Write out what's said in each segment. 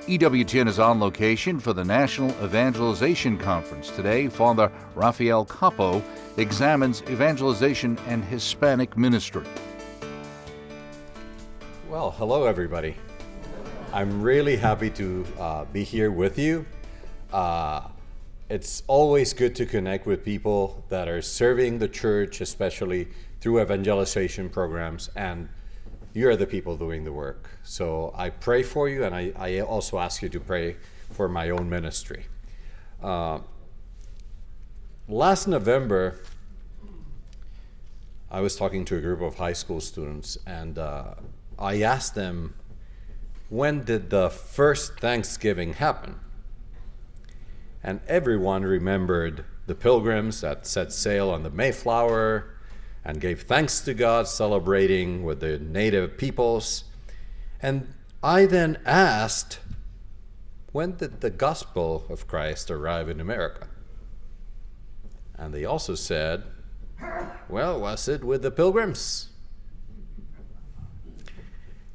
EWTN is on location for the National Evangelization Conference. Today, Father Rafael Capo examines evangelization and Hispanic ministry. Well, hello everybody. I'm really happy to be here with you. It's always good to connect with people that are serving the church, especially through evangelization programs, and you're the people doing the work. So I pray for you, and I also ask you to pray for my own ministry. Last November, I was talking to a group of high school students, and I asked them, when did the first Thanksgiving happen? And everyone remembered the pilgrims that set sail on the Mayflower and gave thanks to God, celebrating with the native peoples. And I then asked, when did the gospel of Christ arrive in America? And they also said, well, was it with the pilgrims?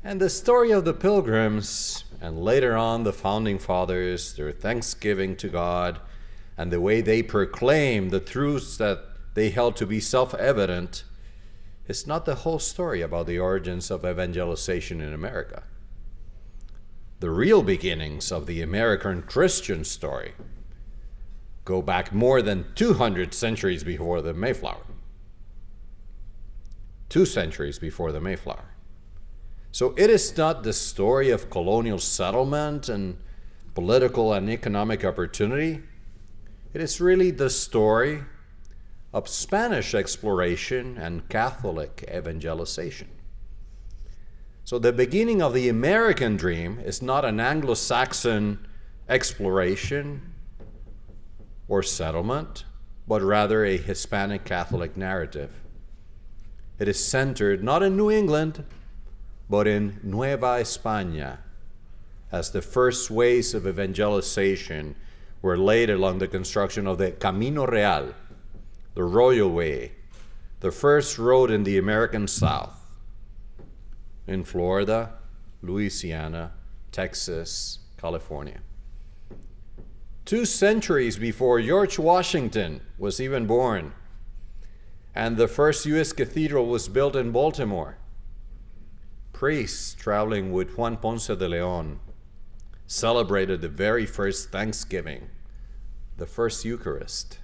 And the story of the pilgrims, and later on the founding fathers, their thanksgiving to God, and the way they proclaimed the truths that they held to be self-evident, is not the whole story about the origins of evangelization in America. The real beginnings of the American Christian story go back more than 200 centuries before the Mayflower. 2 centuries before the Mayflower. So it is not the story of colonial settlement and political and economic opportunity. It is really the story of Spanish exploration and Catholic evangelization. So the beginning of the American dream is not an Anglo-Saxon exploration or settlement, but rather a Hispanic Catholic narrative. It is centered not in New England, but in Nueva España, as the first ways of evangelization were laid along the construction of the Camino Real, the Royal Way, the first road in the American South, in Florida, Louisiana, Texas, California. 2 centuries before George Washington was even born, and the first U.S. cathedral was built in Baltimore, priests traveling with Juan Ponce de Leon celebrated the very first Thanksgiving, the first Eucharist,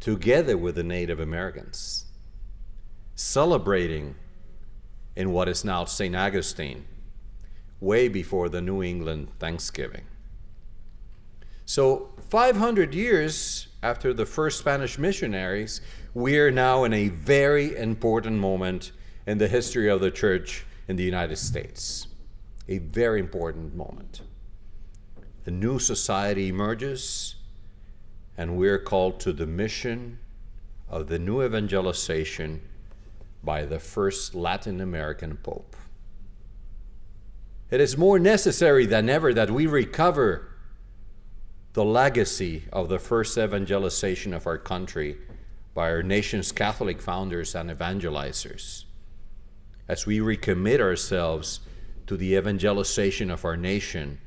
together with the Native Americans, celebrating in what is now St. Augustine, way before the New England Thanksgiving. So 500 years after the first Spanish missionaries, we are now in a very important moment in the history of the church in the United States. A very important moment. A new society emerges, and we're called to the mission of the new evangelization by the first Latin American Pope. It is more necessary than ever that we recover the legacy of the first evangelization of our country by our nation's Catholic founders and evangelizers, as we recommit ourselves to the evangelization of our nation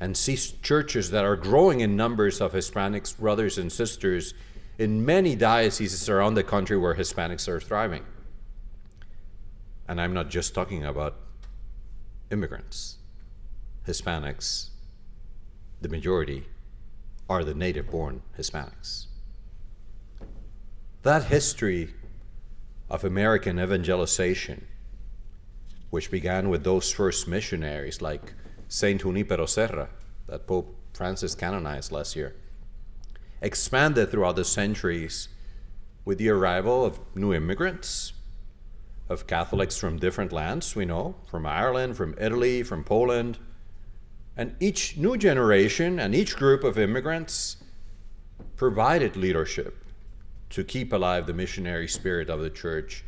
and see churches that are growing in numbers of Hispanic brothers and sisters in many dioceses around the country where Hispanics are thriving. And I'm not just talking about immigrants. Hispanics, the majority, are the native-born Hispanics. That history of American evangelization, which began with those first missionaries like Saint Junipero Serra, that Pope Francis canonized last year, expanded throughout the centuries with the arrival of new immigrants, of Catholics from different lands, we know, from Ireland, from Italy, from Poland. And each new generation and each group of immigrants provided leadership to keep alive the missionary spirit of the church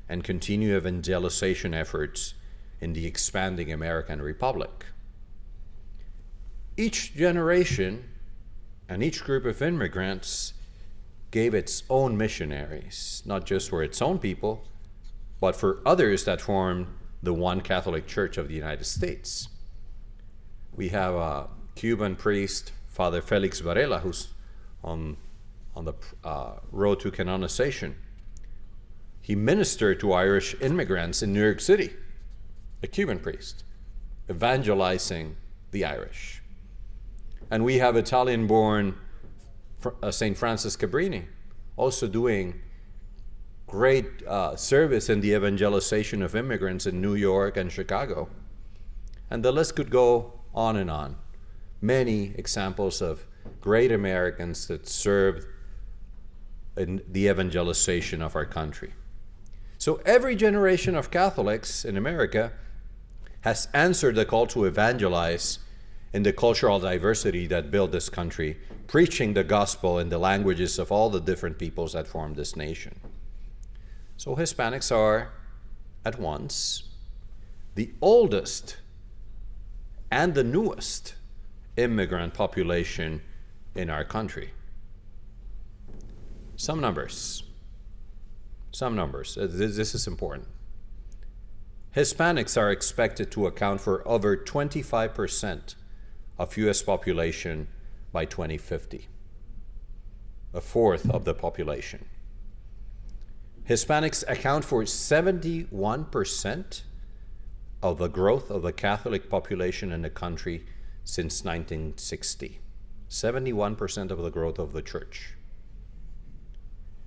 and continue evangelization efforts in the expanding American Republic. Each generation and each group of immigrants gave its own missionaries, not just for its own people, but for others that formed the one Catholic Church of the United States. We have a Cuban priest, Father Felix Varela, who's on the road to canonization. He ministered to Irish immigrants in New York City, a Cuban priest, evangelizing the Irish. And we have Italian-born St. Francis Cabrini, also doing great service in the evangelization of immigrants in New York and Chicago. And the list could go on and on. Many examples of great Americans that served in the evangelization of our country. So every generation of Catholics in America has answered the call to evangelize in the cultural diversity that built this country, preaching the gospel in the languages of all the different peoples that form this nation. So Hispanics are, at once, the oldest and the newest immigrant population in our country. Some numbers. This is important. Hispanics are expected to account for over 25% of U.S. population by 2050, a fourth of the population. Hispanics account for 71% of the growth of the Catholic population in the country since 1960. 71% of the growth of the church.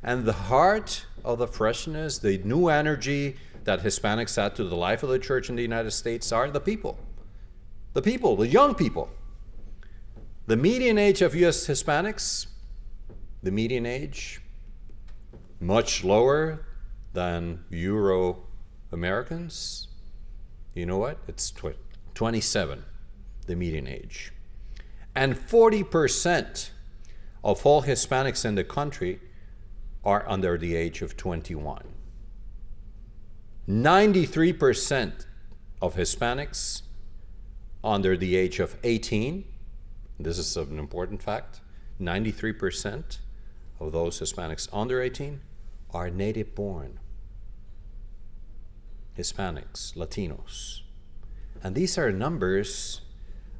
And the heart of the freshness, the new energy that Hispanics add to the life of the church in the United States are the people. The people, the young people. The median age of U.S. Hispanics, the median age, much lower than Euro Americans. You know what? It's 27, the median age. And 40% of all Hispanics in the country are under the age of 21. 93% of Hispanics under the age of 18. This is an important fact. 93% of those Hispanics under 18 are native born. Hispanics, Latinos. And these are numbers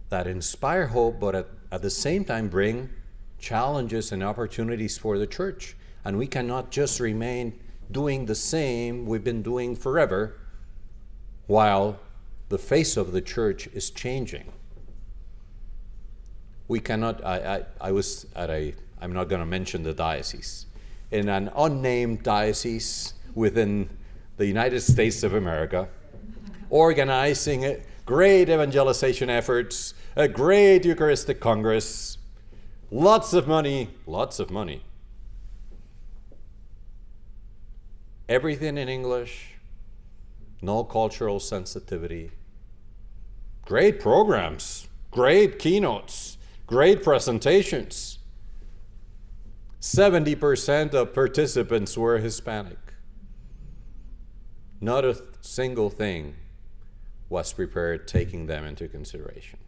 that inspire hope, but at the same time bring challenges and opportunities for the church. And we cannot just remain doing the same we've been doing forever while the face of the church is changing. We cannot, I was at I'm not going to mention the diocese, in an unnamed diocese within the United States of America, organizing great evangelization efforts, a great Eucharistic Congress, lots of money. Everything in English, no cultural sensitivity, great programs, great keynotes, great presentations. 70% of participants were Hispanic. Not a single thing was prepared taking them into consideration.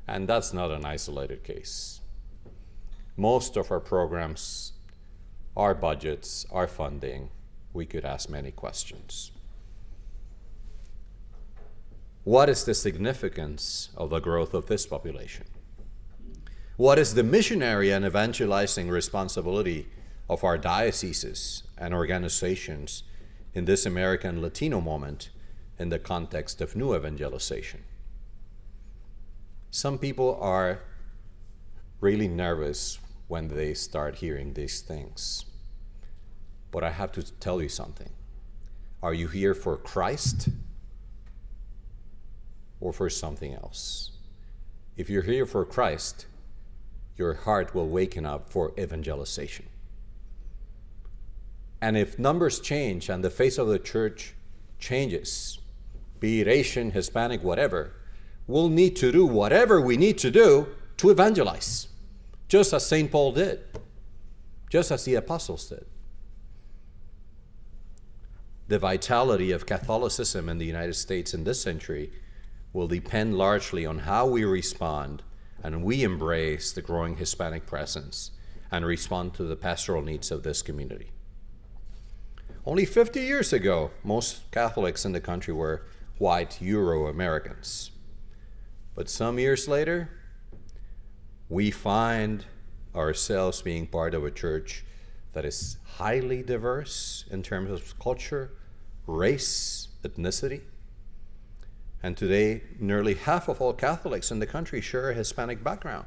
And that's not an isolated case. Most of our programs, our budgets, our funding, we could ask many questions. What is the significance of the growth of this population? What is the missionary and evangelizing responsibility of our dioceses and organizations in this American Latino moment in the context of new evangelization? Some people are really nervous when they start hearing these things. But I have to tell you something. Are you here for Christ or for something else? If you're here for Christ, your heart will waken up for evangelization. And if numbers change and the face of the church changes, be it Asian, Hispanic, whatever, we'll need to do whatever we need to do to evangelize, just as St. Paul did, just as the apostles did. The vitality of Catholicism in the United States in this century will depend largely on how we respond and we embrace the growing Hispanic presence and respond to the pastoral needs of this community. Only 50 years ago, most Catholics in the country were white Euro-Americans. But some years later, we find ourselves being part of a church that is highly diverse in terms of culture, race, ethnicity. And today, nearly half of all Catholics in the country share a Hispanic background.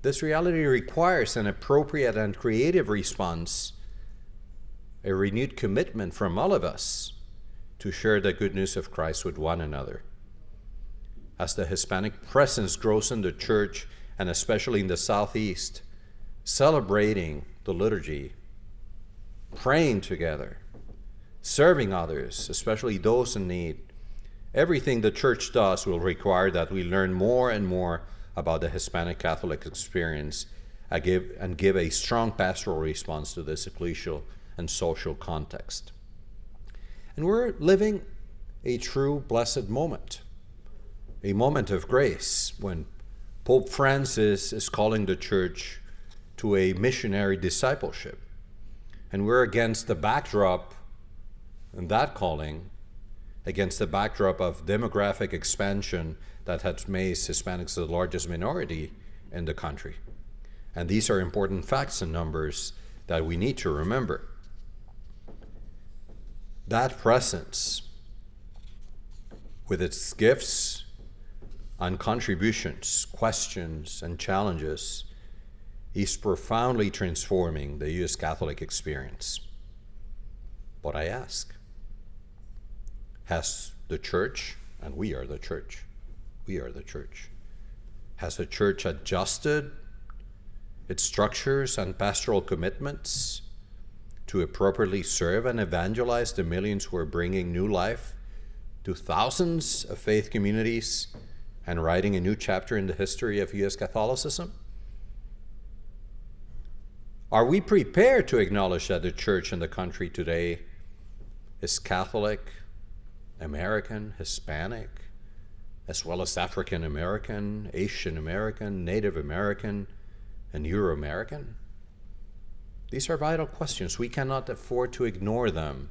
This reality requires an appropriate and creative response, a renewed commitment from all of us to share the good news of Christ with one another. As the Hispanic presence grows in the church, and especially in the Southeast, celebrating the liturgy, praying together, serving others, especially those in need, everything the church does will require that we learn more and more about the Hispanic Catholic experience and give a strong pastoral response to this ecclesial and social context. And we're living a true blessed moment, a moment of grace when Pope Francis is calling the church to a missionary discipleship. And we're against the backdrop, and that calling, against the backdrop of demographic expansion that has made Hispanics the largest minority in the country. And these are important facts and numbers that we need to remember. That presence, with its gifts and contributions, questions and challenges, is profoundly transforming the U.S. Catholic experience. But I ask, has the church, and we are the church, has the church adjusted its structures and pastoral commitments to appropriately serve and evangelize the millions who are bringing new life to thousands of faith communities and writing a new chapter in the history of U.S. Catholicism? Are we prepared to acknowledge that the church in the country today is Catholic, American, Hispanic, as well as African American, Asian American, Native American, and Euro-American? These are vital questions. We cannot afford to ignore them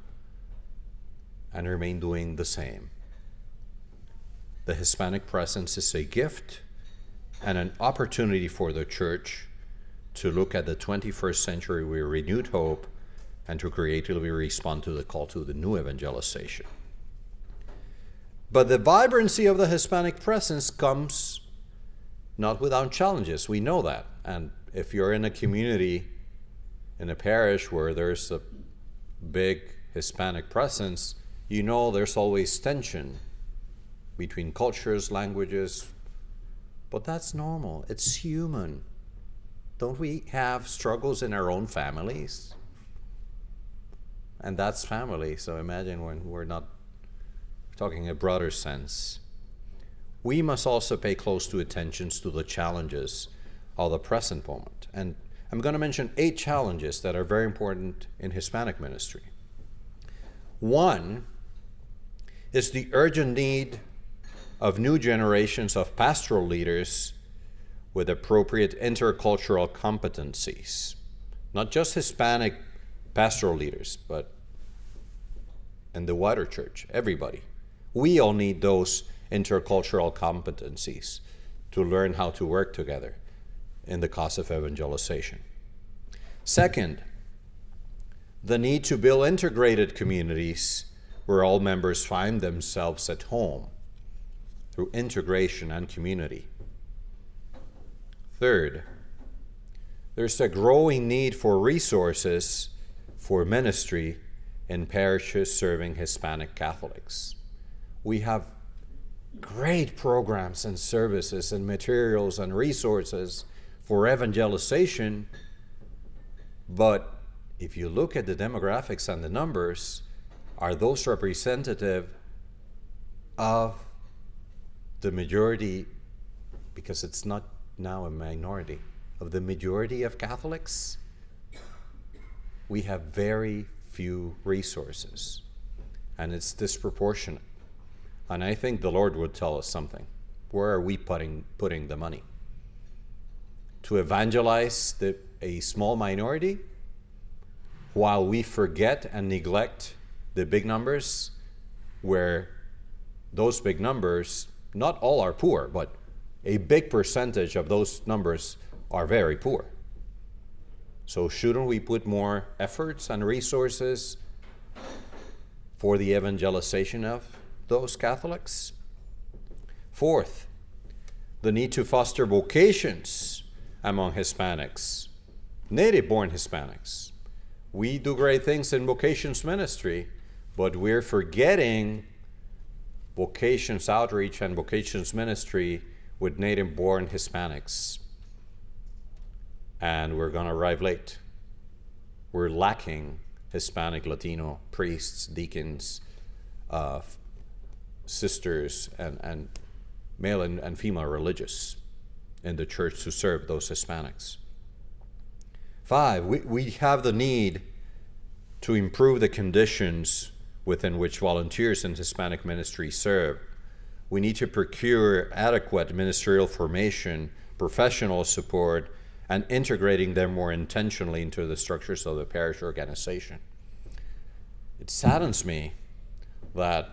and remain doing the same. The Hispanic presence is a gift and an opportunity for the church to look at the 21st century with renewed hope and to creatively respond to the call to the new evangelization. But the vibrancy of the Hispanic presence comes not without challenges. We know that. And if you're in a community, in a parish where there's a big Hispanic presence, you know there's always tension between cultures, languages. But that's normal. It's human. Don't we have struggles in our own families? And that's family, so imagine when we're not talking a broader sense. We must also pay close attention to the challenges of the present moment. And I'm going to mention 8 challenges that are very important in Hispanic ministry. One is the urgent need of new generations of pastoral leaders with appropriate intercultural competencies. Not just Hispanic pastoral leaders, but in the wider church, everybody. We all need those intercultural competencies to learn how to work together in the cause of evangelization. Second, the need to build integrated communities where all members find themselves at home through integration and community. Third, there's a growing need for resources for ministry in parishes serving Hispanic Catholics. We have great programs and services and materials and resources for evangelization, but if you look at the demographics and the numbers, are those representative of the majority, because it's not now a minority, of the majority of Catholics? We have very few resources, and it's disproportionate. And I think the Lord would tell us something. Where are we putting the money? To evangelize a small minority while we forget and neglect the big numbers, where those big numbers not all are poor, but a big percentage of those numbers are very poor. So shouldn't we put more efforts and resources for the evangelization of those Catholics? Fourth, the need to foster vocations among Hispanics, native-born Hispanics. We do great things in vocations ministry, but we're forgetting vocations outreach and vocations ministry with native-born Hispanics. And we're going to arrive late. We're lacking Hispanic, Latino priests, deacons, sisters, and male and female religious in the church to serve those Hispanics. 5, we have the need to improve the conditions within which volunteers in Hispanic ministry serve. We need to procure adequate ministerial formation, professional support, and integrating them more intentionally into the structures of the parish organization. It saddens me that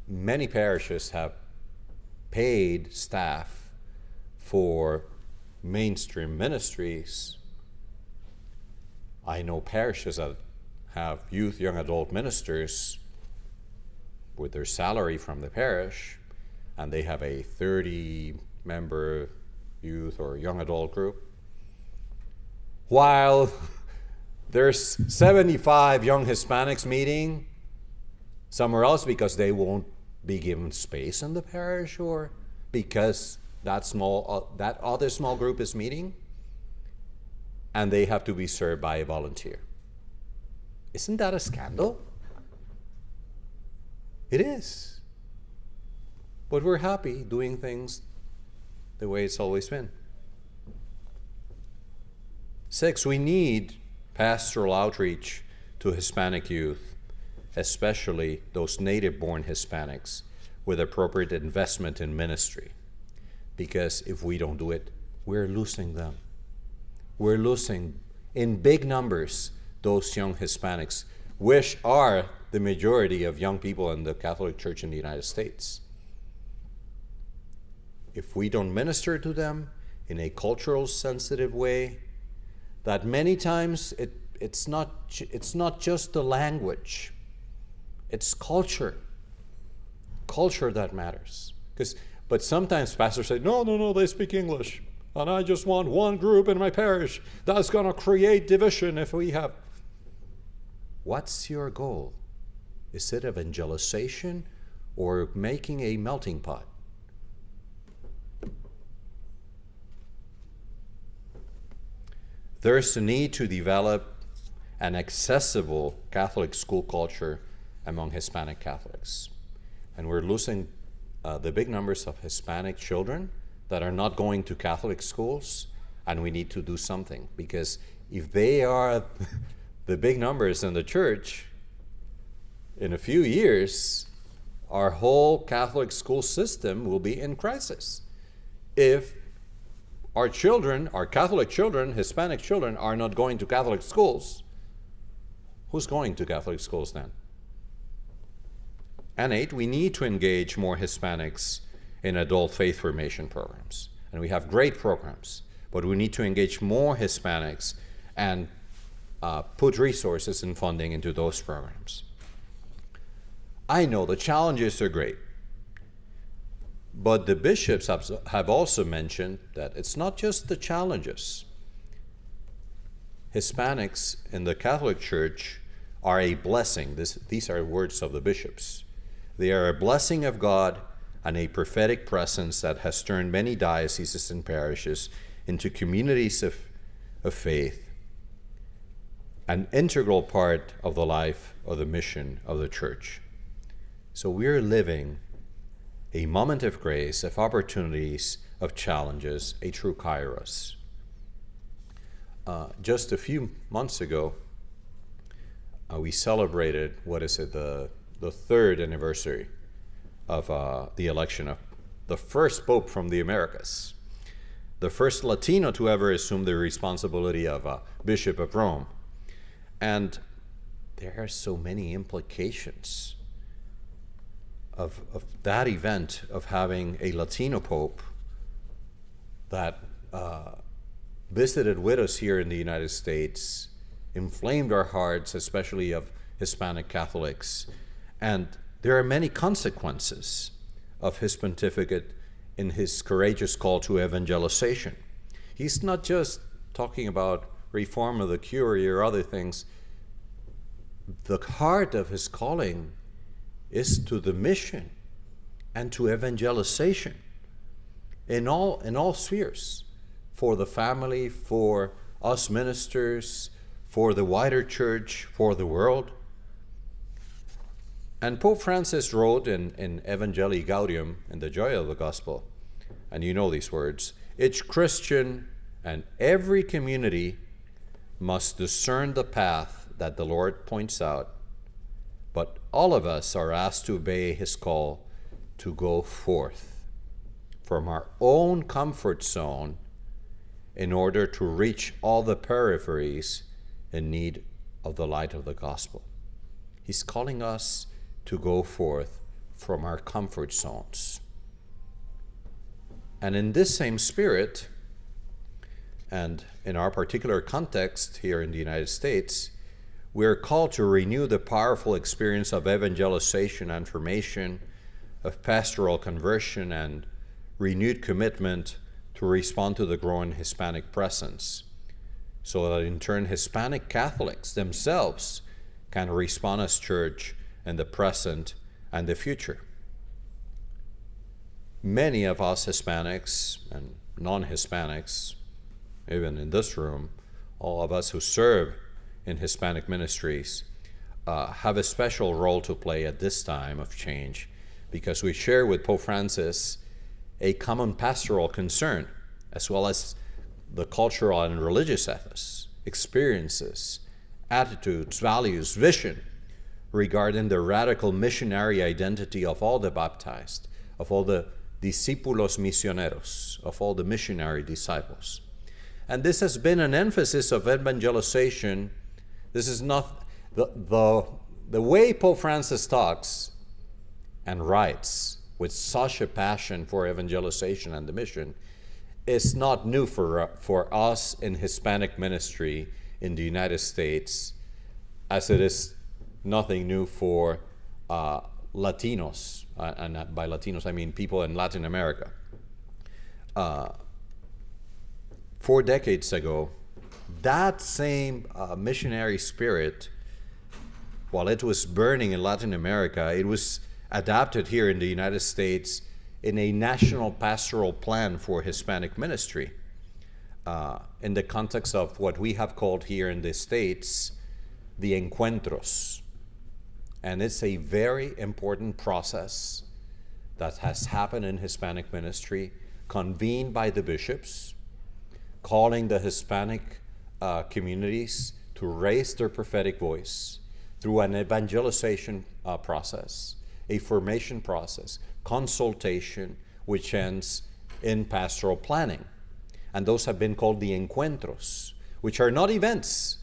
many parishes have paid staff for mainstream ministries. I know parishes that have youth, young adult ministers with their salary from the parish, and they have a 30-member youth or young adult group, while there's 75 young Hispanics meeting somewhere else because they won't be given space in the parish, or because that other small group is meeting, and they have to be served by a volunteer. Isn't that a scandal? It is. But we're happy doing things the way it's always been. 6, we need pastoral outreach to Hispanic youth, especially those native-born Hispanics, with appropriate investment in ministry. Because if we don't do it, we're losing them. We're losing, in big numbers, those young Hispanics, which are the majority of young people in the Catholic Church in the United States. If we don't minister to them in a cultural sensitive way, that many times it's not just the language, it's culture that matters. But sometimes pastors say, no, they speak English, and I just want one group in my parish. That's going to create division if we have. What's your goal? Is it evangelization or making a melting pot? There's a need to develop an accessible Catholic school culture among Hispanic Catholics. And we're losing the big numbers of Hispanic children that are not going to Catholic schools, and we need to do something. Because if they are the big numbers in the church, in a few years, our whole Catholic school system will be in crisis. If our children, our Catholic children, Hispanic children, are not going to Catholic schools, who's going to Catholic schools then? And 8, we need to engage more Hispanics in adult faith formation programs. And we have great programs, but we need to engage more Hispanics and put resources and funding into those programs. I know the challenges are great, but the bishops have also mentioned that it's not just the challenges. Hispanics in the Catholic Church are a blessing. These are words of the bishops. They are a blessing of God and a prophetic presence that has turned many dioceses and parishes into communities of faith, an integral part of the life of the mission of the Church. So we're living a moment of grace, of opportunities, of challenges, a true kairos. Just a few months ago, we celebrated, the third anniversary of the election of the first Pope from the Americas, the first Latino to ever assume the responsibility of Bishop of Rome. And there are so many implications of that event of having a Latino Pope that visited with us here in the United States, inflamed our hearts, especially of Hispanic Catholics. And there are many consequences of his pontificate in his courageous call to evangelization. He's not just talking about reform of the curie or other things. The heart of his calling is to the mission and to evangelization in all spheres, for the family, for us ministers, for the wider church, for the world. And Pope Francis wrote in Evangelii Gaudium, in the Joy of the Gospel, and you know these words, each Christian and every community must discern the path that the Lord points out, but all of us are asked to obey his call to go forth from our own comfort zone in order to reach all the peripheries in need of the light of the gospel. He's calling us to go forth from our comfort zones. And in this same spirit, and in our particular context here in the United States, we are called to renew the powerful experience of evangelization and formation, of pastoral conversion, and renewed commitment to respond to the growing Hispanic presence, so that in turn Hispanic Catholics themselves can respond as church in the present and the future. Many of us Hispanics and non-Hispanics, even in this room, all of us who serve in Hispanic ministries, have a special role to play at this time of change, because we share with Pope Francis a common pastoral concern, as well as the cultural and religious ethos, experiences, attitudes, values, vision regarding the radical missionary identity of all the baptized, of all the discípulos misioneros, of all the missionary disciples. And this has been an emphasis of evangelization. This is not the way Pope Francis talks and writes with such a passion for evangelization and the mission is not new for us in Hispanic ministry in the United States, as it is nothing new for Latinos, and by Latinos I mean people in Latin America. 4 decades ago, that same missionary spirit, while it was burning in Latin America, it was adapted here in the United States in a national pastoral plan for Hispanic ministry, in the context of what we have called here in the States the encuentros. And it's a very important process that has happened in Hispanic ministry, convened by the bishops, calling the Hispanic communities to raise their prophetic voice through an evangelization process, a formation process, consultation, which ends in pastoral planning. And those have been called the encuentros, which are not events.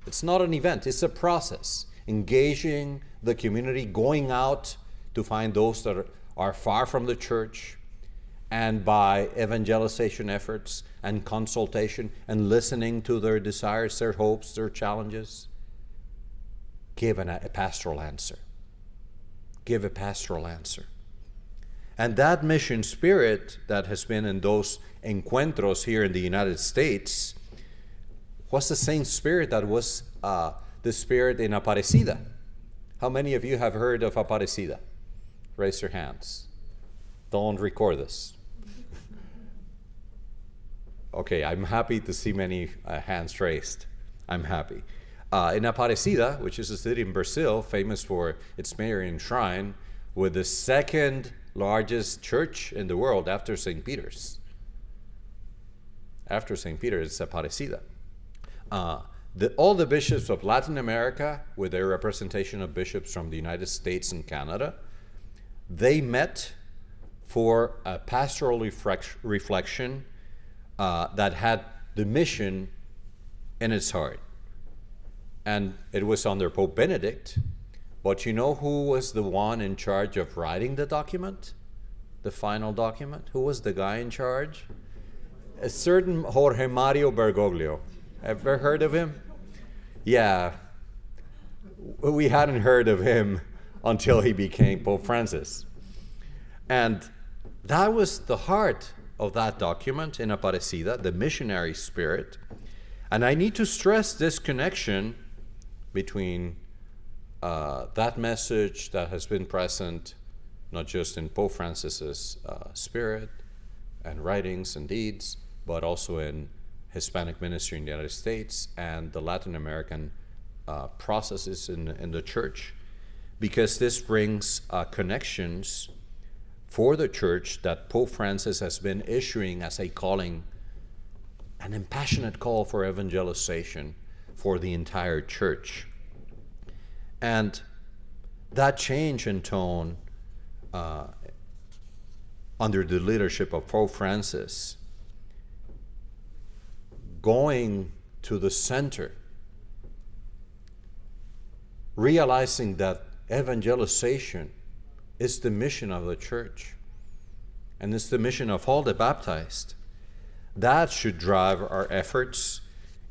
It's not an event, it's a process, engaging the community, going out to find those that are far from the church, and by evangelization efforts and consultation and listening to their desires, their hopes, their challenges, give a pastoral answer. Give a pastoral answer. And that mission spirit that has been in those encuentros here in the United States was the same spirit that was the spirit in Aparecida. How many of you have heard of Aparecida? Raise your hands. Don't record this. Okay, I'm happy to see many hands raised. I'm happy. In Aparecida, which is a city in Brazil, famous for its Marian shrine, with the second largest church in the world after St. Peter's. After St. Peter's, it's Aparecida. All the bishops of Latin America, with their representation of bishops from the United States and Canada, they met for a pastoral reflection that had the mission in its heart. And it was under Pope Benedict But you know who was the one in charge of writing the document? The final document? Who was the guy in charge? A certain Jorge Mario Bergoglio. Ever heard of him? Yeah. We hadn't heard of him until he became Pope Francis. And that was the heart of that document in Aparecida, the missionary spirit. And I need to stress this connection between that message that has been present not just in Pope Francis's spirit and writings and deeds, but also in Hispanic ministry in the United States and the Latin American processes in the church, because this brings connections for the church that Pope Francis has been issuing as a calling, an impassionate call for evangelization for the entire church. And that change in tone under the leadership of Pope Francis, going to the center, realizing that evangelization is the mission of the church and it's the mission of all the baptized. That should drive our efforts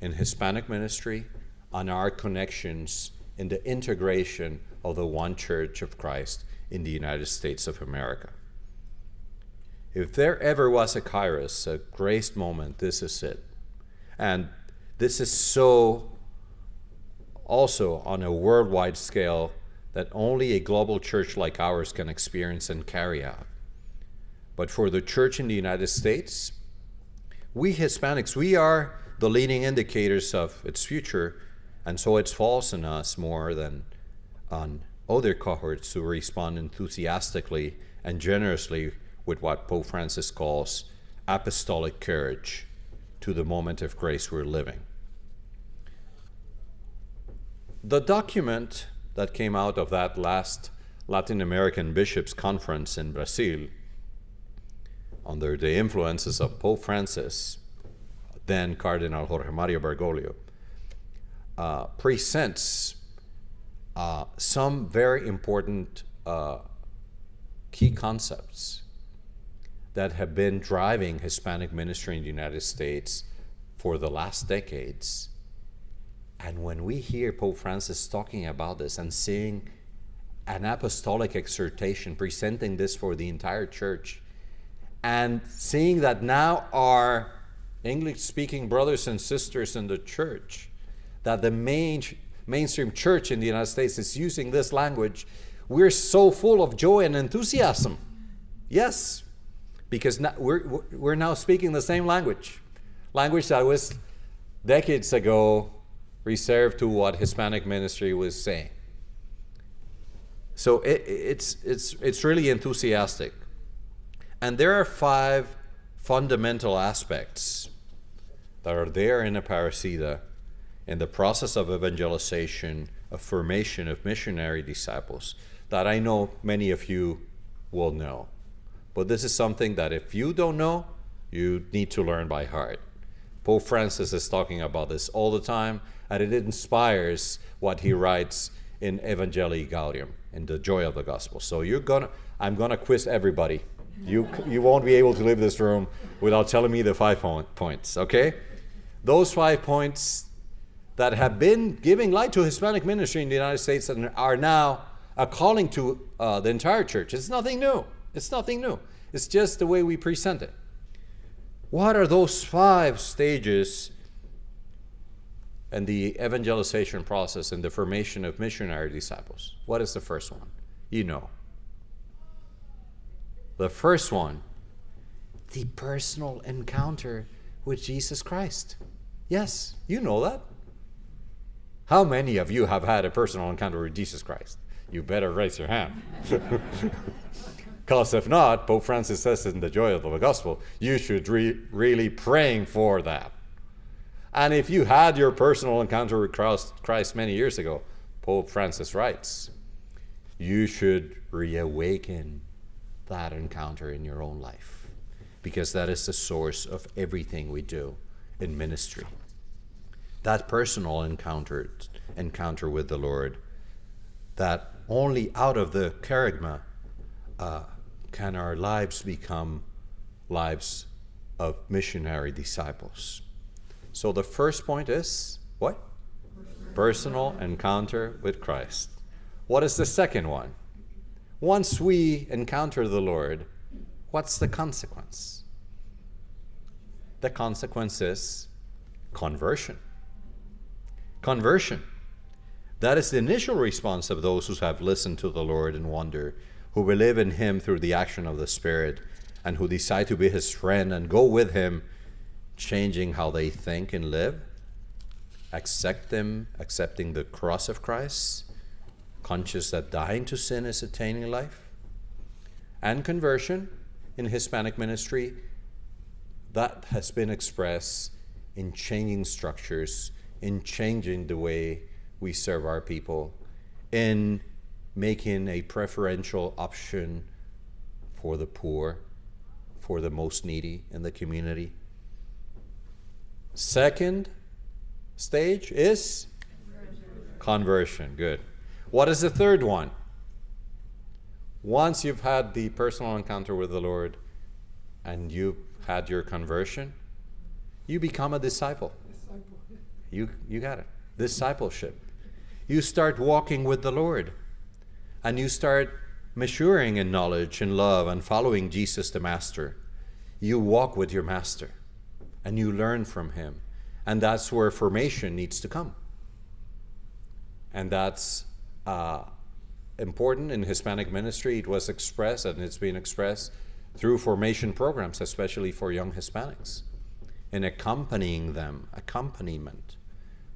in Hispanic ministry and our connections in the integration of the one Church of Christ in the United States of America. If there ever was a kairos, a grace moment, this is it. And this is so also on a worldwide scale that only a global church like ours can experience and carry out. But for the church in the United States, we Hispanics, we are the leading indicators of its future, and so it falls on us more than on other cohorts who respond enthusiastically and generously with what Pope Francis calls apostolic courage to the moment of grace we're living. The document that came out of that last Latin American Bishops' Conference in Brazil, under the influences of Pope Francis, then Cardinal Jorge Mario Bergoglio, presents some very important key concepts that have been driving Hispanic ministry in the United States for the last decades. And when we hear Pope Francis talking about this and seeing an apostolic exhortation, presenting this for the entire church, and seeing that now our English-speaking brothers and sisters in the church, that the mainstream church in the United States is using this language, we're so full of joy and enthusiasm. Yes, because now we're now speaking the same language that was decades ago reserved to what Hispanic ministry was saying. So it's really enthusiastic. And there are 5 fundamental aspects that are there in Aparecida in the process of evangelization, of formation of missionary disciples, that I know many of you will know. But this is something that if you don't know, you need to learn by heart. Pope Francis is talking about this all the time, and it inspires what he writes in Evangelii Gaudium, in the joy of the gospel. So I'm gonna quiz everybody. You won't be able to leave this room without telling me the 5 points, okay? Those 5 points that have been giving light to Hispanic ministry in the United States and are now a calling to the entire church. It's nothing new. It's nothing new. It's just the way we present it. What are those 5 stages in the evangelization process and the formation of missionary disciples? What is the first one? You know. The first one, the personal encounter with Jesus Christ. Yes, you know that. How many of you have had a personal encounter with Jesus Christ? You better raise your hand. Because if not, Pope Francis says in the joy of the gospel, you should really praying for that. And if you had your personal encounter with Christ many years ago, Pope Francis writes, you should reawaken that encounter in your own life, because that is the source of everything we do in ministry. That personal encounter with the Lord, that only out of the kerygma can our lives become lives of missionary disciples. So the first point is what? Personal encounter with Christ. What is the second one? Once we encounter the Lord, what's the consequence? The consequence is conversion. Conversion. That is the initial response of those who have listened to the Lord in wonder, who believe in Him through the action of the Spirit, and who decide to be His friend and go with Him, changing how they think and live, accepting the cross of Christ, conscious that dying to sin is attaining life. And conversion in Hispanic ministry, that has been expressed in changing structures, in changing the way we serve our people, in making a preferential option for the poor, for the most needy in the community. Second stage is conversion. Good. What is the third one? Once you've had the personal encounter with the Lord and you've had your conversion, you become a disciple. You got it. Discipleship. You start walking with the Lord, and you start maturing in knowledge and love and following Jesus the Master. You walk with your Master, and you learn from Him. And that's where formation needs to come. And that's important in Hispanic ministry. It was expressed, and it's being expressed through formation programs, especially for young Hispanics, in accompanying them, accompaniment,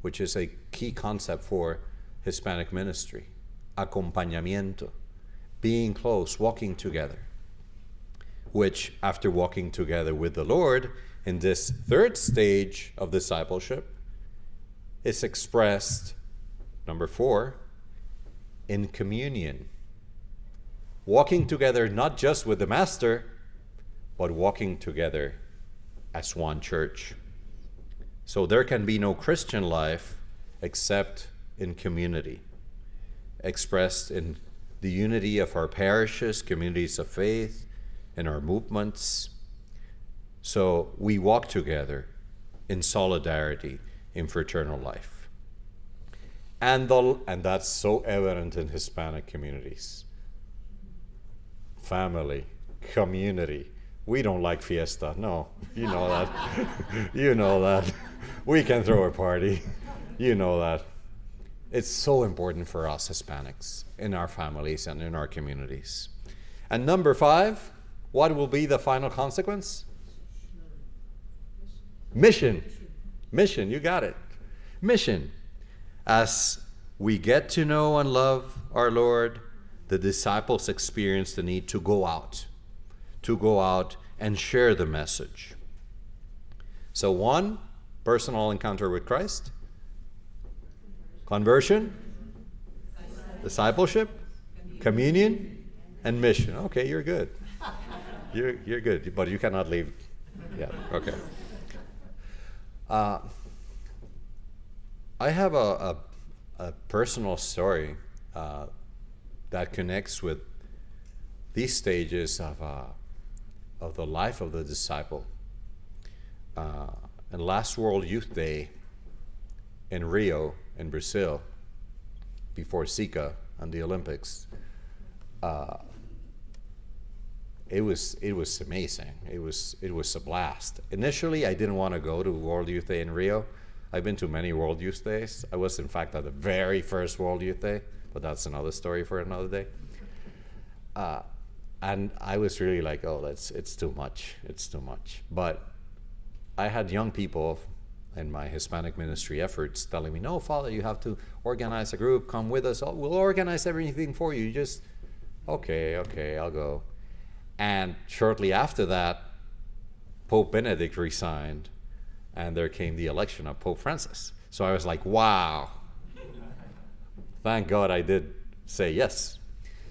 which is a key concept for Hispanic ministry. Acompañamiento, being close, walking together, which after walking together with the Lord in this third stage of discipleship is expressed, number 4, in communion. Walking together not just with the Master, but walking together as one church. So there can be no Christian life except in community, expressed in the unity of our parishes, communities of faith, and our movements. So we walk together in solidarity, in fraternal life. And that's so evident in Hispanic communities. Family, community. We don't like fiesta. No, you know that. You know that. We can throw a party. You know that. It's so important for us Hispanics in our families and in our communities. And number 5, what will be the final consequence? Mission. Mission, you got it. Mission. As we get to know and love our Lord, the disciples experience the need to go out and share the message. So 1, personal encounter with Christ. Conversion, discipleship, communion, and mission. Okay, you're good. You're good, but you cannot leave. Yeah, okay. I have a personal story that connects with these stages of the life of the disciple. And last World Youth Day in Rio, in Brazil, before Zika and the Olympics, it was amazing. It was a blast. Initially, I didn't want to go to World Youth Day in Rio. I've been to many World Youth Days. I was, in fact, at the very first World Youth Day, but that's another story for another day. And I was really like, oh, it's too much. It's too much. But I had young people in my Hispanic ministry efforts telling me, no, Father, you have to organize a group, come with us. We'll organize everything for you. Just, okay, I'll go. And shortly after that, Pope Benedict resigned, and there came the election of Pope Francis. So I was like, wow, thank God I did say yes.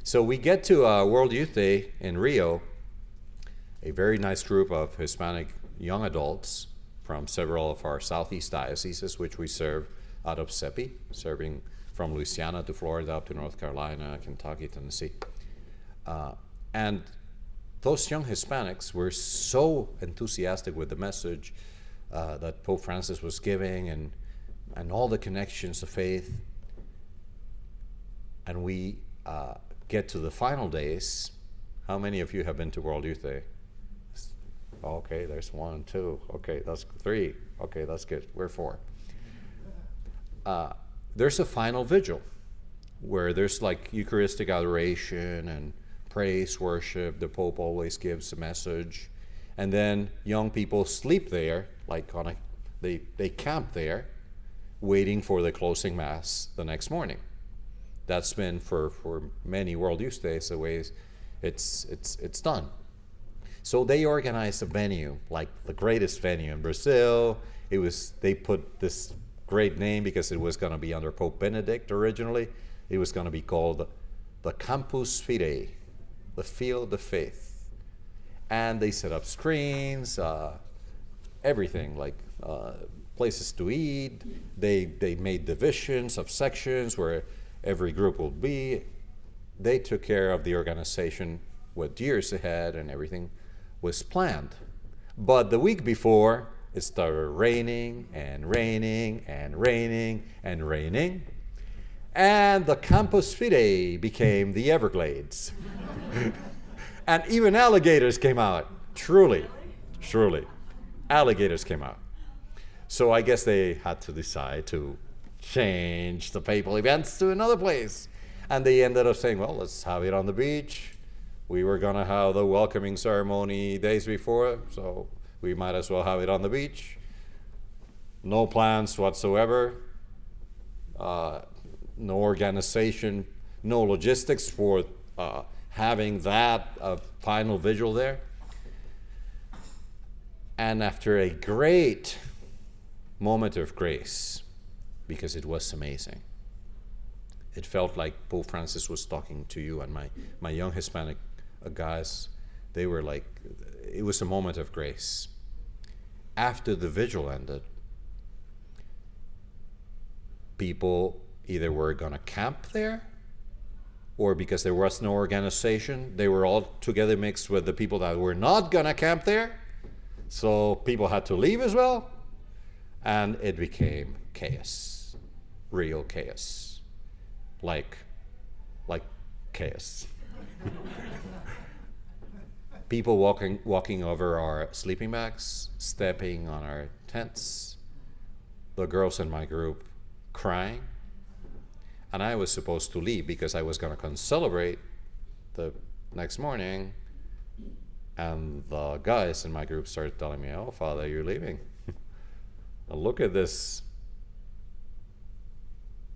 So we get to World Youth Day in Rio, a very nice group of Hispanic young adults from several of our southeast dioceses, which we serve out of CEPI, serving from Louisiana to Florida up to North Carolina, Kentucky, Tennessee. And those young Hispanics were so enthusiastic with the message that Pope Francis was giving and all the connections of faith. And we get to the final days. How many of you have been to World Youth Day? Okay, there's 1, 2. Okay, that's 3. Okay, that's good. We're 4. There's a final vigil where there's like Eucharistic adoration and praise, worship. The Pope always gives a message. And then young people sleep there, like they camp there, waiting for the closing Mass the next morning. That's been for many World Youth Days the way it's done. So they organized a venue, like the greatest venue in Brazil. They put this great name because it was going to be under Pope Benedict originally. It was going to be called the Campus Fidei, the Field of Faith. And they set up screens, everything, like places to eat. They made divisions of sections where every group will be. They took care of the organization with years ahead, and everything was planned. But the week before, it started raining and raining and raining and raining. And the Campus Fidei became the Everglades. And even alligators came out. Truly, alligators came out. So I guess they had to decide to change the papal events to another place. And they ended up saying, well, let's have it on the beach. We were going to have the welcoming ceremony days before, so we might as well have it on the beach. No plans whatsoever. No organization, no logistics for having that final vigil there. And after a great moment of grace, because it was amazing, it felt like Pope Francis was talking to you and my young Hispanic guys. They were like, it was a moment of grace. After the vigil ended, people either were going to camp there, or because there was no organization, they were all together mixed with the people that were not going to camp there. So people had to leave as well. And it became chaos, real chaos, like chaos. People walking over our sleeping bags, stepping on our tents, the girls in my group crying. And I was supposed to leave because I was going to celebrate the next morning. And the guys in my group started telling me, oh, Father, you're leaving. Look at this.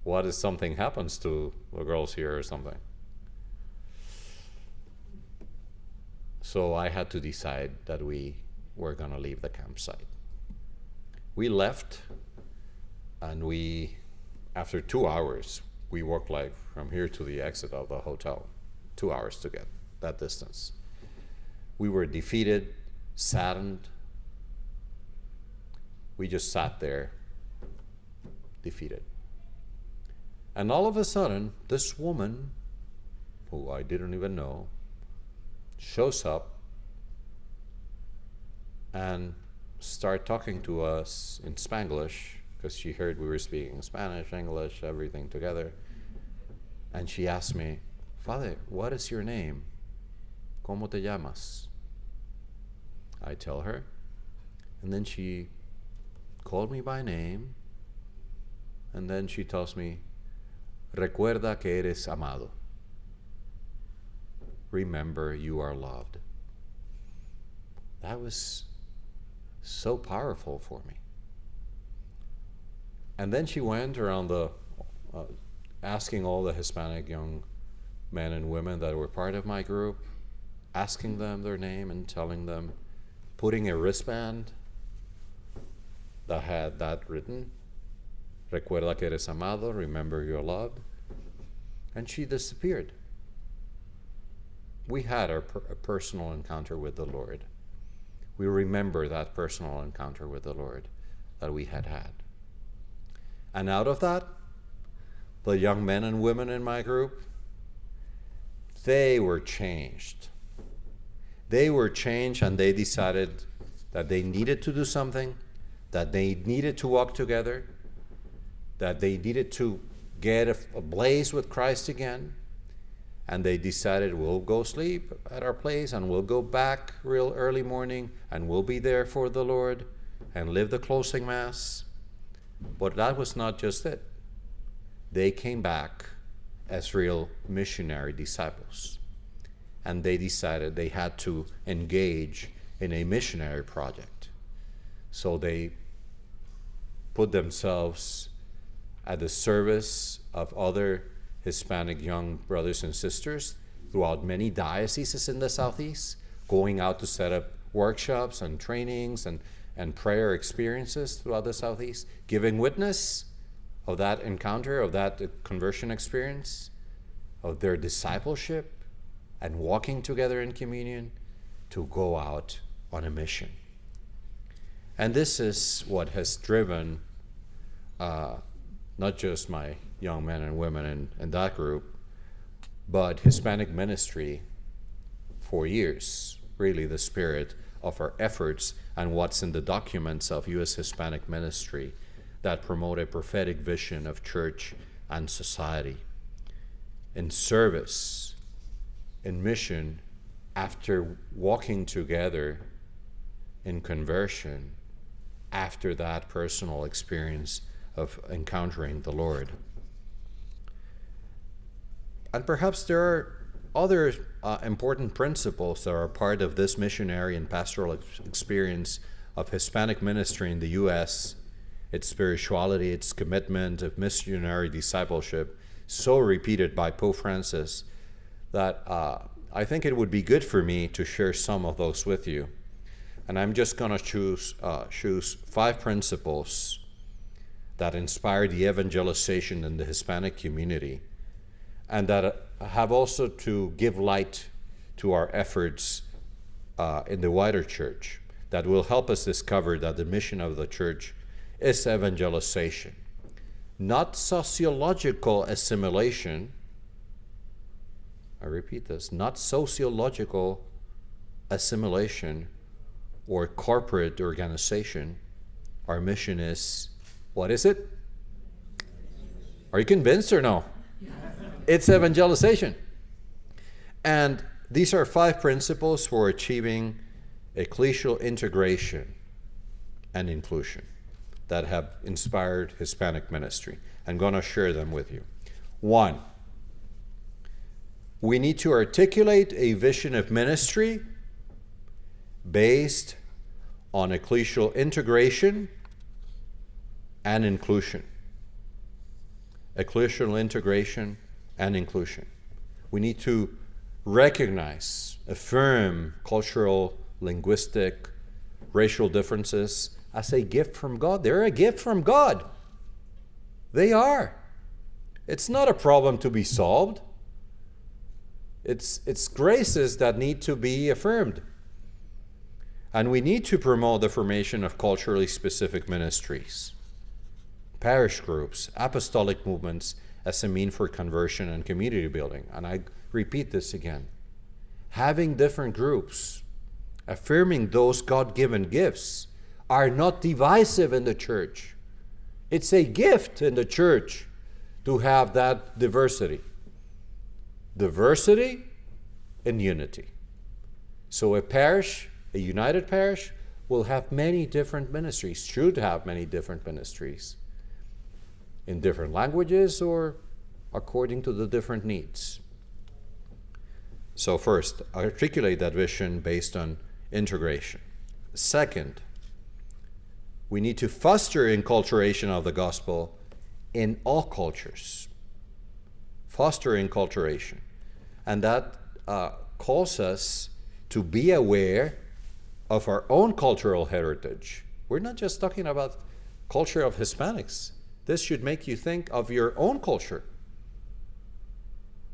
What if something happens to the girls here or something? So I had to decide that we were going to leave the campsite. We left, and after 2 hours, we walked like from here to the exit of the hotel. 2 hours to get that distance. We were defeated, saddened. We just sat there, defeated. And all of a sudden, this woman, who I didn't even know, shows up and start talking to us in Spanglish, because she heard we were speaking Spanish, English, everything together. And she asked me, Father, what is your name? ¿Cómo te llamas? I tell her. And then she called me by name. And then she tells me, Recuerda que eres amado. Remember you are loved. That was so powerful for me. And then she went around asking all the Hispanic young men and women that were part of my group, asking them their name and telling them, putting a wristband that had that written, Recuerda que eres amado, remember you're loved. And she disappeared. We had a personal encounter with the Lord. We remember that personal encounter with the Lord that we had had. And out of that, the young men and women in my group, they were changed. They were changed, and they decided that they needed to do something, that they needed to walk together, that they needed to get ablaze with Christ again. And they decided, we'll go sleep at our place and we'll go back real early morning and we'll be there for the Lord and live the closing mass. But that was not just it. They came back as real missionary disciples. And they decided they had to engage in a missionary project. So they put themselves at the service of other Hispanic young brothers and sisters throughout many dioceses in the Southeast, going out to set up workshops and trainings and prayer experiences throughout the Southeast, giving witness of that encounter, of that conversion experience, of their discipleship, and walking together in communion to go out on a mission. And this is what has driven not just my young men and women in that group, but Hispanic ministry for years, really the spirit of our efforts and what's in the documents of U.S. Hispanic ministry that promote a prophetic vision of church and society in service, in mission, after walking together in conversion, after that personal experience of encountering the Lord. And perhaps there are other important principles that are part of this missionary and pastoral experience of Hispanic ministry in the U.S., its spirituality, its commitment of missionary discipleship, so repeated by Pope Francis that I think it would be good for me to share some of those with you. And I'm just going to choose 5 principles that inspire the evangelization in the Hispanic community, and that have also to give light to our efforts in the wider church, that will help us discover that the mission of the church is evangelization, not sociological assimilation. I repeat this, not sociological assimilation or corporate organization. Our mission is, what is it? Are you convinced or no? It's evangelization. And these are 5 principles for achieving ecclesial integration and inclusion that have inspired Hispanic ministry. I'm going to share them with you. 1, we need to articulate a vision of ministry based on ecclesial integration and inclusion. Ecclesial integration and inclusion. We need to recognize, affirm cultural, linguistic, racial differences as a gift from God. They're a gift from God. They are. It's not a problem to be solved. It's graces that need to be affirmed. And we need to promote the formation of culturally specific ministries, parish groups, apostolic movements as a mean for conversion and community building. And I repeat this again. Having different groups, affirming those God-given gifts, are not divisive in the church. It's a gift in the church to have that diversity. Diversity in unity. So a parish, a united parish, will have many different ministries, should have many different ministries in different languages or according to the different needs. So first, articulate that vision based on integration. Second, we need to foster enculturation of the gospel in all cultures. Foster enculturation. And that calls us to be aware of our own cultural heritage. We're not just talking about culture of Hispanics. This should make you think of your own culture.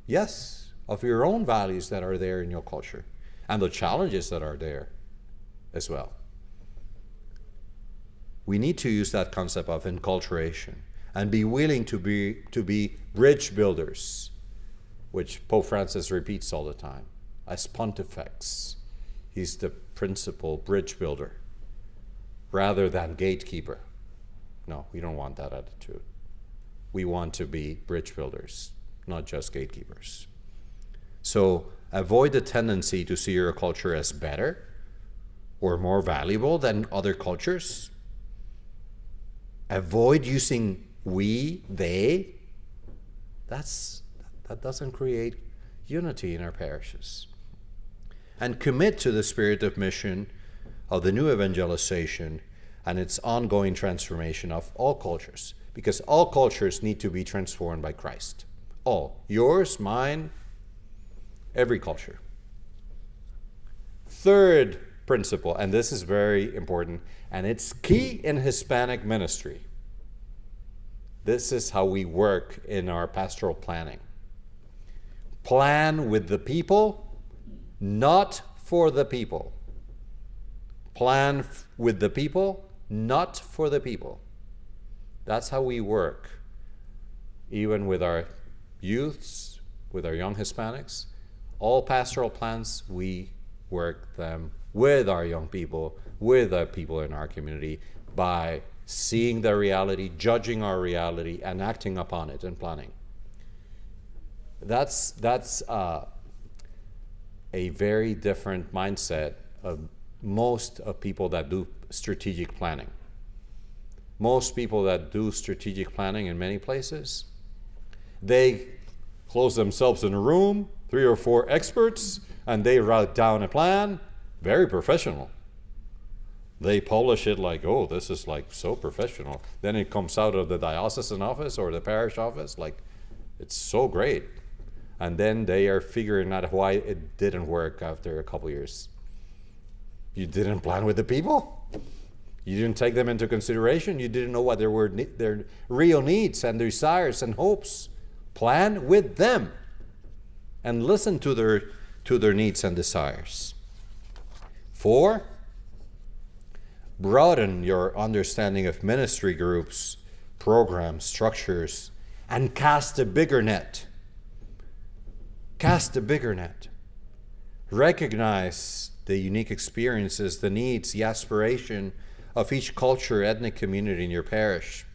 Yes, of your own values that are there in your culture and the challenges that are there as well. We need to use that concept of enculturation. and be willing to be bridge builders, which Pope Francis repeats all the time. As Pontifex, he's the principal bridge builder rather than gatekeeper. No, we don't want that attitude. We want to be bridge builders, not just gatekeepers. So avoid the tendency to see your culture as better or more valuable than other cultures. Avoid using we, they. That doesn't create unity in our parishes. And commit to the spirit of mission of the new evangelization and its ongoing transformation of all cultures, because all cultures need to be transformed by Christ. All. Yours, mine, every culture. Third principle, and this is very important, and it's key in Hispanic ministry. This is how we work in our pastoral planning. Plan with the people, not for the people. Plan with the people, not for the people. That's how we work, even with our youths, with our young Hispanics. All pastoral plans, we work them with our young people, with the people in our community, by seeing the reality, judging our reality, and acting upon it and planning. That's a very different mindset of most of people that do strategic planning. Most people that do strategic planning in many places, they close themselves in a room, 3 or 4 experts, and they write down a plan, very professional. They polish it like, oh, this is like so professional. Then it comes out of the diocesan office or the parish office, like it's so great. And then they are figuring out why it didn't work after a couple years. You didn't plan with the people. You didn't take them into consideration. You didn't know what their real needs and desires and hopes. Plan with them and listen to their needs and desires. 4, broaden your understanding of ministry groups, programs, structures, and cast a bigger net. Cast a bigger net. Recognize the unique experiences, the needs, the aspiration of each culture, ethnic community in your parish.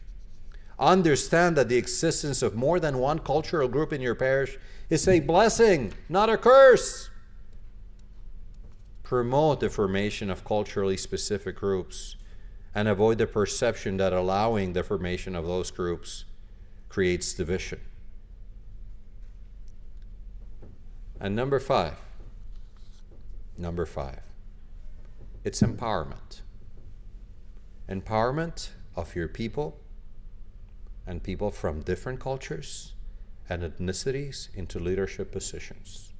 Understand that the existence of more than one cultural group in your parish is a blessing, not a curse. Promote the formation of culturally specific groups and avoid the perception that allowing the formation of those groups creates division. And number 5, it's empowerment. Empowerment of your people and people from different cultures and ethnicities into leadership positions.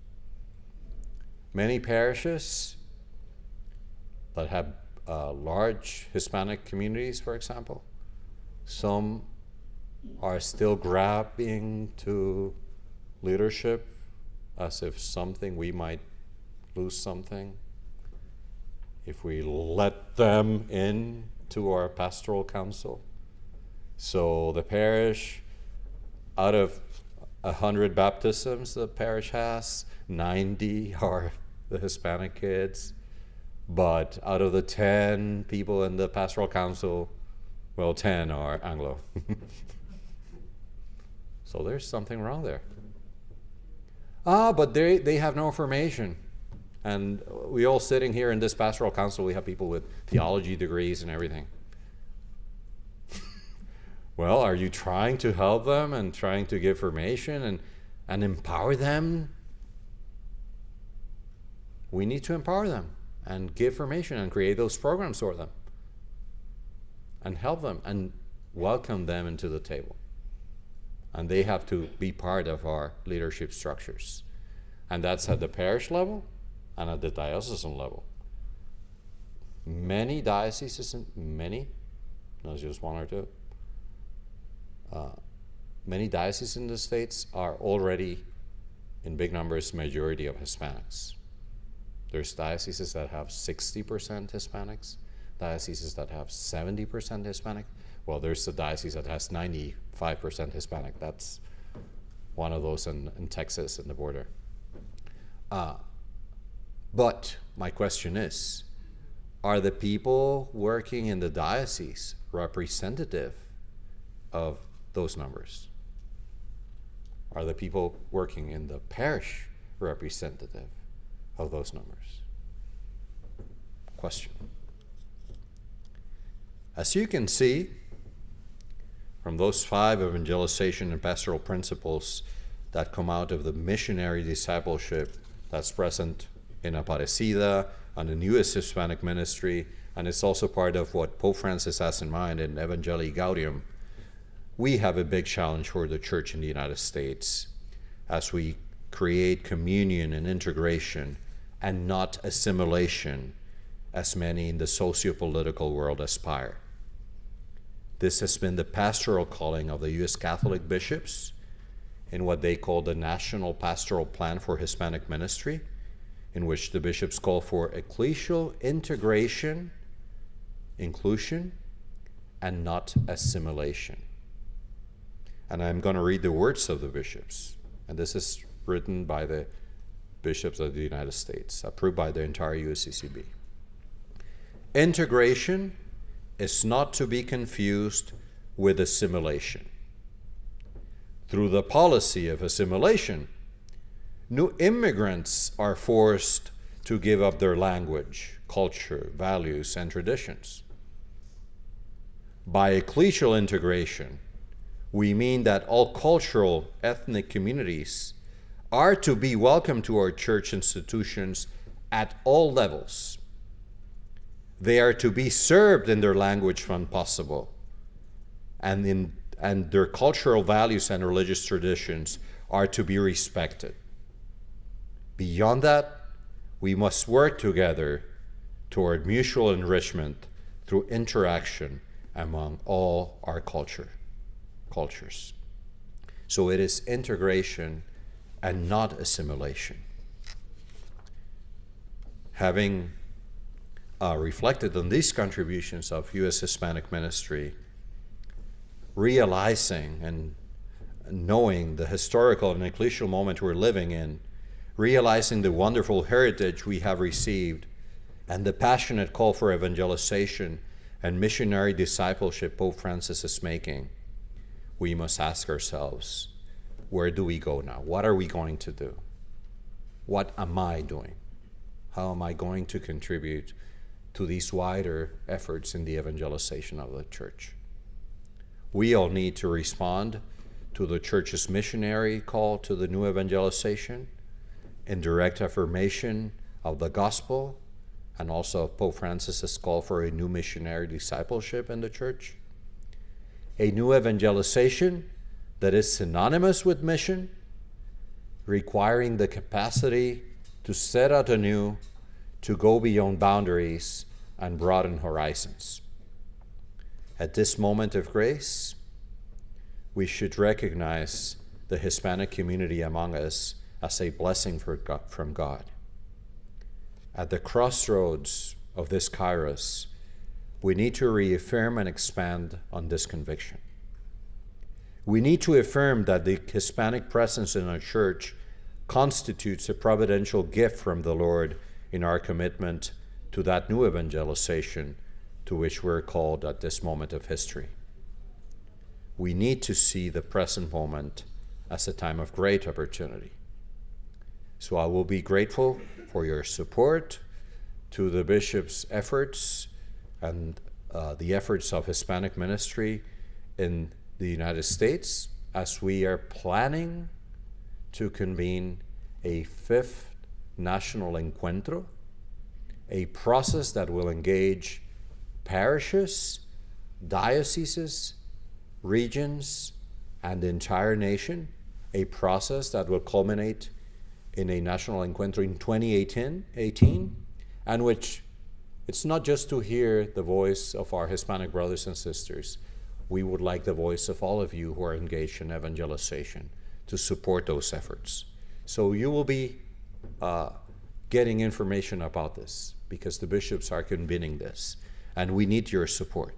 Many parishes that have large Hispanic communities, for example, some are still grabbing to leadership as if we might lose something if we let them in to our pastoral council. So the parish, out of 100 baptisms the parish has, 90 are the Hispanic kids. But out of the 10 people in the pastoral council, 10 are Anglo. So there's something wrong there. But they have no information. And we all sitting here in this pastoral council, we have people with theology degrees and everything. Well, are you trying to help them and trying to give formation and empower them? We need to empower them and give formation and create those programs for them and help them and welcome them into the table. And they have to be part of our leadership structures. And that's at the parish level and at the diocesan level. Many dioceses, not just 1 or 2, many dioceses in the States are already, in big numbers, majority of Hispanics. There's dioceses that have 60% Hispanics, dioceses that have 70% Hispanic. Well, there's a diocese that has 95% Hispanic. That's one of those in Texas, in the border. But my question is, are the people working in the diocese representative of those numbers? Are the people working in the parish representative of those numbers? Question. As you can see from those 5 evangelization and pastoral principles that come out of the missionary discipleship that's present in Aparecida and the newest Hispanic ministry, and it's also part of what Pope Francis has in mind in Evangelii Gaudium, we have a big challenge for the church in the United States as we create communion and integration and not assimilation, as many in the socio-political world aspire. This has been the pastoral calling of the U.S. Catholic bishops in what they call the National Pastoral Plan for Hispanic Ministry, in which the bishops call for ecclesial integration, inclusion, and not assimilation. And I'm going to read the words of the bishops. And this is written by the bishops of the United States, approved by the entire USCCB. Integration is not to be confused with assimilation. Through the policy of assimilation, new immigrants are forced to give up their language, culture, values, and traditions. By ecclesial integration, we mean that all cultural, ethnic communities are to be welcome to our church institutions at all levels. They are to be served in their language when possible, and their cultural values and religious traditions are to be respected. Beyond that, we must work together toward mutual enrichment through interaction among all our cultures. So it is integration and not assimilation. Having reflected on these contributions of U.S. Hispanic ministry, realizing and knowing the historical and ecclesial moment we're living in, realizing the wonderful heritage we have received, and the passionate call for evangelization and missionary discipleship Pope Francis is making, we must ask ourselves, where do we go now? What are we going to do? What am I doing? How am I going to contribute to these wider efforts in the evangelization of the church? We all need to respond to the church's missionary call to the new evangelization in direct affirmation of the gospel, and also Pope Francis's call for a new missionary discipleship in the church. A new evangelization that is synonymous with mission, requiring the capacity to set out anew, to go beyond boundaries and broaden horizons. At this moment of grace, we should recognize the Hispanic community among us as a blessing from God. At the crossroads of this kairos, we need to reaffirm and expand on this conviction. We need to affirm that the Hispanic presence in our church constitutes a providential gift from the Lord in our commitment to that new evangelization to which we're called at this moment of history. We need to see the present moment as a time of great opportunity. So I will be grateful for your support to the bishop's efforts and the efforts of Hispanic ministry in the United States as we are planning to convene a 5th National Encuentro, a process that will engage parishes, dioceses, regions, and the entire nation, a process that will culminate in a National Encuentro in 2018, and which it's not just to hear the voice of our Hispanic brothers and sisters. We would like the voice of all of you who are engaged in evangelization to support those efforts. So you will be getting information about this because the bishops are convening this, and we need your support.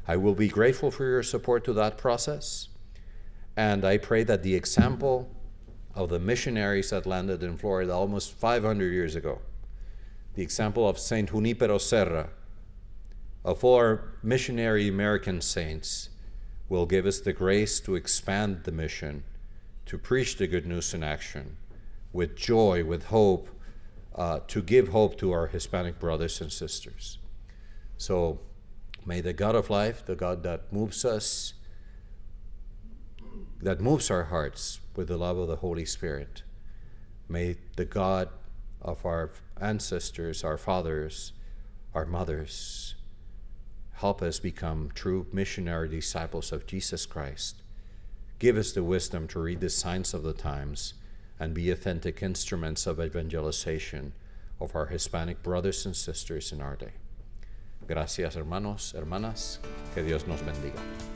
I will be grateful for your support to that process. And I pray that the example of the missionaries that landed in Florida almost 500 years ago, the example of Saint Junipero Serra, of our missionary American saints, will give us the grace to expand the mission, to preach the good news in action, with joy, with hope, to give hope to our Hispanic brothers and sisters. So may the God of life, the God that moves us, that moves our hearts with the love of the Holy Spirit, may the God of our ancestors, our fathers, our mothers, help us become true missionary disciples of Jesus Christ. Give us the wisdom to read the signs of the times and be authentic instruments of evangelization of our Hispanic brothers and sisters in our day. Gracias, hermanos, hermanas. Que Dios nos bendiga.